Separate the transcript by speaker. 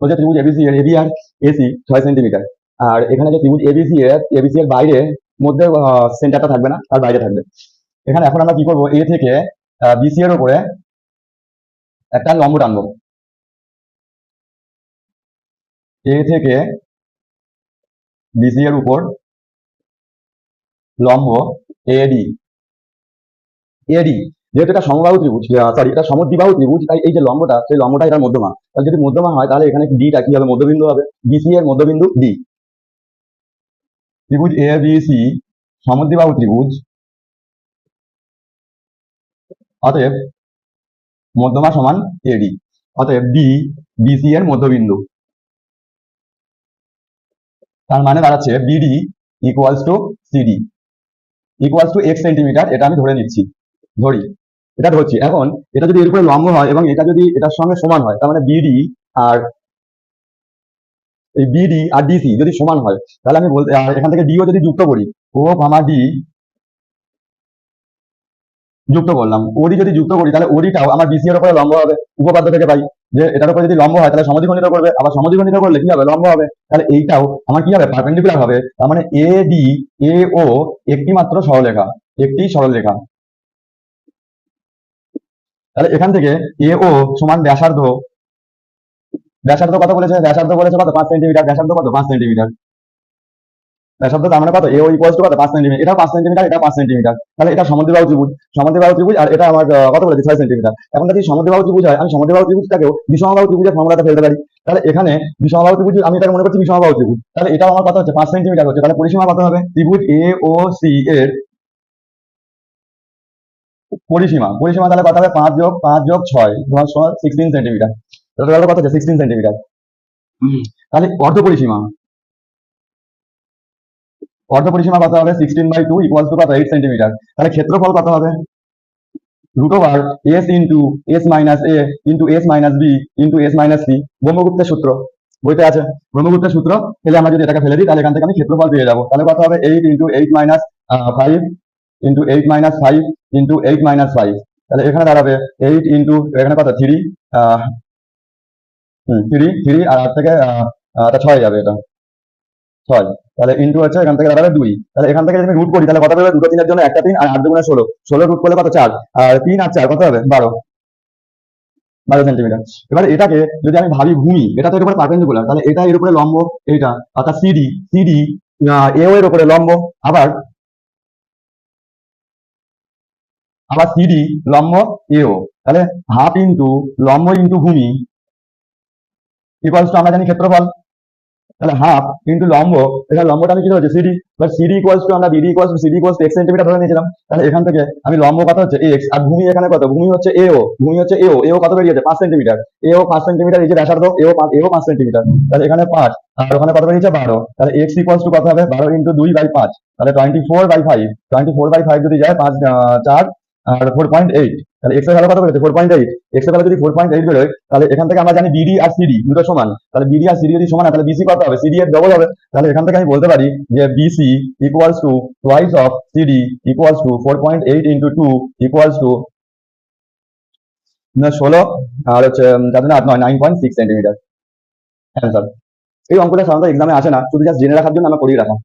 Speaker 1: হচ্ছে ত্রিভুজ এবিসি এর এবি আর এসি 6 সেন্টিমিটার। আর এখানে যে ত্রিভুজ এবিসি এর বাইরে মধ্যে সেন্টারটা থাকবে না, তার বাইরে থাকবে। এখানে এখন আমরা কি করবো, এ থেকে বিসি এর উপরে একটা লম্ব টানবো। এ থেকে বিসি এর উপর লম্ব এডি। এডি যেহেতু এটা সমবাহু ত্রিভুজ, সরি এটা সমদ্বিবাহু ত্রিভুজ, তাই এই যে লম্বটা, সেই লম্বটা এটার মধ্যমা। তাহলে যদি মধ্যমা হয় তাহলে এখানে ডিটা কি হবে, মধ্যবিন্দু হবে। বিসি এর মধ্যবিন্দু ডি। ত্রিভুজ এ বি সি সমদ্বিবাহু ত্রিভুজ, অতএব মধ্যমা সমান এডি। অতএব ডি বিসি এর মধ্যবিন্দু। তার মানে দাঁড়াচ্ছে BD equals to CD equals to x centimetre. এটা আমি ধরে নিচ্ছি, ধরি, এটা ধরছি। এখন এটা যদি এর উপরে লম্ব হয় এবং এটা যদি এটার সঙ্গে সমান হয়, তার মানে বিডি আর এই বিডি আর ডিসি যদি সমান হয়, তাহলে আমি বলতে, আর এখান থেকে ডিও যদি যুক্ত করি, ও কমা ডি যুক্ত করলাম, ওডি যদি যুক্ত করি, তাহলে ওডিটাও আমার বিসি এর উপরে লম্ব হবে। উপপাদ্য থেকে পাই যে এটার উপরে যদি লম্ব হয় তাহলে সমদ্বিখণ্ডিত করবে, আবার সমদ্বিখণ্ডিত করলে কি হবে, লম্ব হবে। তাহলে এইটাও আমার কি হবে, পারপেন্ডিকুলার হবে। তার মানে এ ডি এ ও একটি মাত্র সরলরেখা, একটি সরলরেখা। তাহলে এখান থেকে এ ও সমান ব্যাসার্ধ। ব্যাসার্ধ কত বলেছে, ব্যাসার্ধ বলেছে কত, 5 সেন্টিমিটার। ব্যাসার্ধ কত, 5 সেন্টিমিটার। ব্যাসার্ধ তার মানে কত, এ ও ইকুয়ালস টু কত, 5 সেন্টিমিটার। এটা 5 সেন্টিমিটার, এটা 5 সেন্টিমিটার। তাহলে এটা সমদ্বিবাহু ত্রিভুজ, সমদ্বিবাহু ত্রিভুজ। আর এটা আমার কত বলেছে, 6 সেন্টিমিটার। এখন যদি সমদ্বিবাহু ত্রিভুজ হয়, আমি সমদ্বিবাহু ত্রিভুজটাকেও বিষমবাহু ত্রিভুজের ফর্মুলাতে ফেলতে পারি। তাহলে এখানে বিষমবাহু ত্রিভুজ আমি এটাকে মনে করছি বিষমবাহু ত্রিভুজ। তাহলে এটাও আমার কত হচ্ছে, 5 সেন্টিমিটার হচ্ছে। তাহলে পরিসীমা কত হবে, ত্রিভুজ এ ও সি এর পরিসীমা, পরিসীমা তাহলে কত হবে, 5 যোগ 16 সেন্টিমিটার। তাহলে কত হচ্ছে, 16 সেন্টিমিটার। তাহলে অর্ধ পরিসীমা, অর্ধ পরিসীমা কত হবে, 16/2 ইকুয়ালস টু কত, 8 সেন্টিমিটার। তাহলে ক্ষেত্রফল কত হবে, √/s into s minus a into s minus b into s minus c. ব্রহ্মগুপ্তের সূত্র বইতে আছে, ব্রহ্মগুপ্তের সূত্র ফেলে আমরা যদি এটাকে ফেলে দিই, তাহলে এখান থেকে আমি ক্ষেত্রফল পেয়ে যাবো। তাহলে কত হবে, 8 into 8 minus 5 into 8 minus 5 into 8 minus 5। তাহলে এখানে দাঁড়াবে 8 ইন্টু, এখানে কত 3, 3 আর 8 থেকে 6 যাবে, এটা 6। তাহলে ইন্টু হচ্ছে এখান থেকে দাঁড়াবে 2। তাহলে এখান থেকে যদি আমি রুট করি, তাহলে কত হবে, 2 3 এর জন্য একটা 3 আর 8 2 16, 16 রুট করলে কত, 4। আর 3 আর 4 কত হবে, 12 সেন্টিমিটার। এবার এটাকে যদি আমি ভাবি ভূমি, এটা তো এর উপরে পারপেন্ডিকুলার, তাহলে এটা এর উপরে লম্ব, এইটা অর্থাৎ সিডি, সিডি এও এর উপরে লম্ব, আবার আবার সিডি লম্ব এও। তাহলে হাফ ইন্টু লম্ব ইন্টু ভূমি ইকুয়ালস টু আমরা জানি ক্ষেত্রফল। তাহলে হাফ ইন্টু লম্ব, এখানে লম্বটা আমি কি হচ্ছে, CD. But CD equals to, আমরা BD equals to CD equals to x centimetre ধরে নিয়েছিলাম। তাহলে এখান থেকে আমি লম্ব কত হচ্ছে এক্স, আর ভূমি এখানে কত, ভূমি হচ্ছে এও, ভূমি হচ্ছে এও। এও কত বেরিয়েছে, 5 সেন্টিমিটার। এও 5 সেন্টিমিটার, এই যে ব্যাসার্ধ এও 5 সেন্টিমিটার। তাহলে এখানে 5 আর ওখানে কত বেরিয়েছে, 12। তাহলে এক্স ইকুয়ালস টু কত হবে, 12 ইন্টু 2/5। তাহলে 24/5, 24/5 যদি যায় 5 4 আর 4.8। তাহলে এক্স এর ভ্যালু কত বেরোচ্ছে, 4.8। এক্স এর ভ্যালু যদি 4.8 বেরোয়, তাহলে এখান থেকে আমরা জানি বিডি আর সিডি দুটো সমান। তাহলে বিডি আর সিডি যদি সমান হয়, তাহলে বিসি কত হবে, সিডি এর ডবল হবে। তাহলে এখান থেকে আমি বলতে পারি যে BC equals to twice of CD equals to 4.8 into 2 equals to 16 আর হচ্ছে 9.6 সেন্টিমিটার। অ্যান্সার। এই অঙ্কটা সাধারণত এক্সামে আসে না, শুধু জাস্ট জেনে রাখার জন্য আমরা করিয়ে রাখা।